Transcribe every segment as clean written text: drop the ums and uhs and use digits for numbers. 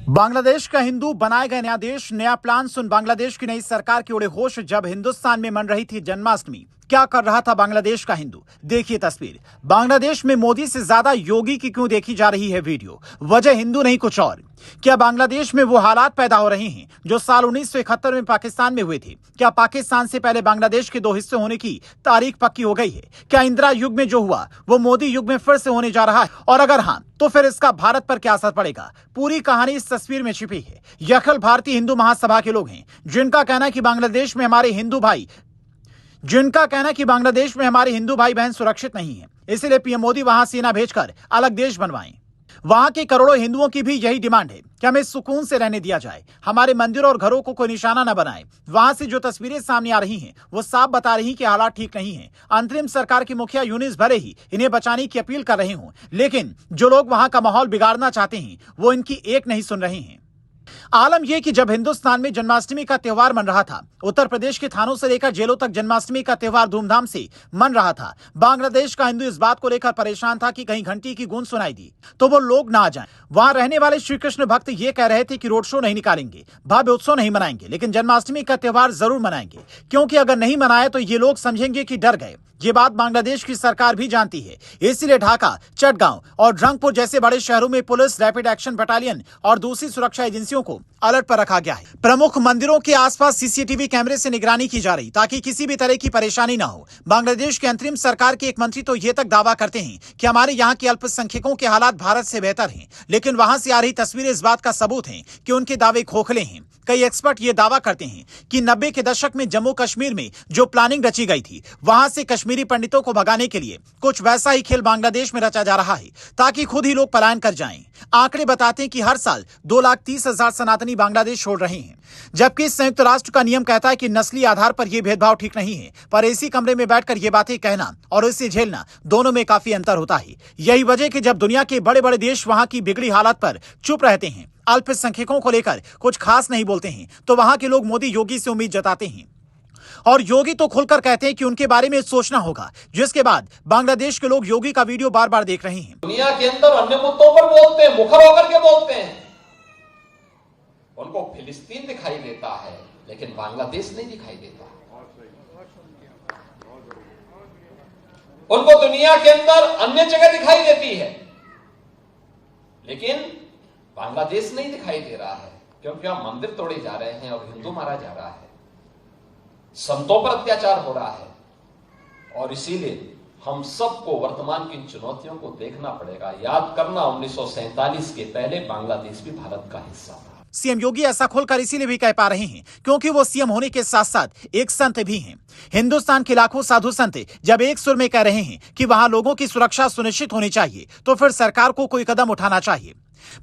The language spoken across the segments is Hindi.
बांग्लादेश का हिंदू बनाए गए नया देश, नया प्लान सुन बांग्लादेश की नई सरकार के उड़े होश। जब हिंदुस्तान में मन रही थी जन्माष्टमी, क्या कर रहा था बांग्लादेश का हिंदू? देखिए तस्वीर। बांग्लादेश में मोदी से ज्यादा योगी की क्यों देखी जा रही है वीडियो? वजह हिंदू नहीं कुछ और। क्या बांग्लादेश में वो हालात पैदा हो रहे हैं जो साल 1971 में पाकिस्तान में हुए थे? क्या पाकिस्तान से पहले बांग्लादेश के दो हिस्से होने की तारीख पक्की हो गई है? क्या इंदिरा युग में जो हुआ वो मोदी युग में फिर से होने जा रहा है? और अगर हाँ, तो फिर इसका भारत पर क्या असर पड़ेगा? पूरी कहानी इस तस्वीर में छिपी है। ये अखिल भारतीय हिंदू महासभा के लोग हैं जिनका कहना है कि बांग्लादेश में हमारे हिंदू भाई बहन सुरक्षित नहीं है, इसलिए पीएम मोदी वहां सेना भेजकर अलग देश बनवाएं। वहां के करोड़ों हिंदुओं की भी यही डिमांड है कि हमें सुकून से रहने दिया जाए, हमारे मंदिरों और घरों को कोई निशाना न बनाए। वहां से जो तस्वीरें सामने आ रही हैं वो साफ बता रही कि हालात ठीक नहीं हैं। अंतरिम सरकार के मुखिया यूनिस भले ही इन्हें बचाने की अपील कर रहे हों, लेकिन जो लोग वहां का माहौल बिगाड़ना चाहते हैं वो इनकी एक नहीं सुन रहे हैं। आलम यह कि जब हिंदुस्तान में जन्माष्टमी का त्योहार मन रहा था, उत्तर प्रदेश के थानों से लेकर जेलों तक जन्माष्टमी का त्योहार धूमधाम से मन रहा था, बांग्लादेश का हिंदू इस बात को लेकर परेशान था कि कहीं घंटी की गूंज सुनाई दी तो वो लोग ना आ जाएं। वहां रहने वाले श्री कृष्ण भक्त ये कह रहे थे कि रोड शो नहीं निकालेंगे, भव्य उत्सव नहीं मनाएंगे, लेकिन जन्माष्टमी का त्योहार जरूर मनाएंगे, क्योंकि अगर नहीं मनाया तो ये लोग समझेंगे कि डर गए। ये बात बांग्लादेश की सरकार भी जानती है, इसलिए ढाका, चटगांव और रंगपुर जैसे बड़े शहरों में पुलिस, रैपिड एक्शन बटालियन और दूसरी सुरक्षा एजेंसियों को अलर्ट पर रखा गया है। प्रमुख मंदिरों के आसपास सीसीटीवी कैमरे से निगरानी की जा रही ताकि किसी भी तरह की परेशानी न हो। बांग्लादेश के अंतरिम सरकार के एक मंत्री तो ये तक दावा करते हैं कि हमारे यहाँ के अल्पसंख्यकों के हालात भारत से बेहतर हैं, लेकिन वहां से आ रही तस्वीरें इस बात का सबूत हैं कि उनके दावे खोखले हैं। कई एक्सपर्ट ये दावा करते हैं कि 90 के दशक में जम्मू कश्मीर में जो प्लानिंग रची गई थी, वहां से कश्मीरी पंडितों को भगाने के लिए कुछ वैसा ही खेल बांग्लादेश में रचा जा रहा है ताकि खुद ही लोग पलायन कर जाएं। आंकड़े बताते हैं कि हर साल 2,30,000 सनातनी बांग्लादेश छोड़ रहे हैं, जबकि संयुक्त राष्ट्र का नियम कहता है कि नस्ली आधार पर यह भेदभाव ठीक नहीं है। पर इसी कमरे में बैठकर ये बातें कहना और इसे झेलना, दोनों में काफी अंतर होता है। यही वजह कि जब दुनिया के बड़े बड़े देश वहां की बिगड़ी हालत पर चुप रहते हैं, अल्पसंख्यकों को लेकर कुछ खास नहीं बोलते हैं, तो वहां के लोग मोदी योगी से उम्मीद जताते हैं। और योगी तो खुलकर कहते हैं कि उनके बारे में सोचना होगा, जिसके बाद बांग्लादेश के लोग योगी का वीडियो बार बार देख रहे हैं। दुनिया के अंदर अन्य मुद्दों पर बोलते हैं, मुखर होकर के बोलते हैं। उनको फिलिस्तीन दिखाई देता है, लेकिन बांग्लादेश नहीं दिखाई देता। उनको दुनिया के अंदर अन्य जगह दिखाई देती है, लेकिन बांग्लादेश नहीं दिखाई दे रहा है, क्योंकि वहां मंदिर तोड़े जा रहे हैं और हिंदू मारा जा रहा है, संतों पर अत्याचार हो रहा है। और इसीलिए हम सबको वर्तमान की चुनौतियों को देखना पड़ेगा। याद करना, 1947 के पहले बांग्लादेश भी भारत का हिस्सा था। सीएम योगी ऐसा खोलकर इसीलिए भी कह पा रहे हैं क्योंकि वो सीएम होने के साथ साथ एक संत भी हैं। हिंदुस्तान के लाखों साधु संत जब एक सुर में कह रहे हैं कि वहां लोगों की सुरक्षा सुनिश्चित होनी चाहिए, तो फिर सरकार को कोई कदम उठाना चाहिए।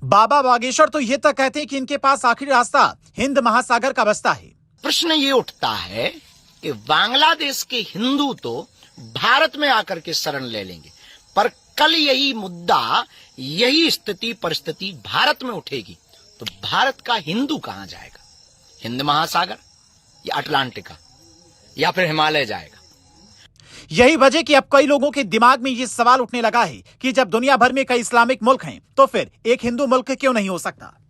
बाबा बागेश्वर तो ये तक कहते हैं कि इनके पास आखिरी रास्ता हिंद महासागर का बसता है। प्रश्न ये उठता है कि बांग्लादेश के हिंदू तो भारत में आकर के शरण ले लेंगे, पर कल यही मुद्दा, यही स्थिति परिस्थिति भारत में उठेगी तो भारत का हिंदू कहां जाएगा? हिंद महासागर या अटलांटिका या फिर हिमालय जाएगा? यही वजह कि अब कई लोगों के दिमाग में ये सवाल उठने लगा है कि जब दुनिया भर में कई इस्लामिक मुल्क हैं, तो फिर एक हिंदू मुल्क क्यों नहीं हो सकता?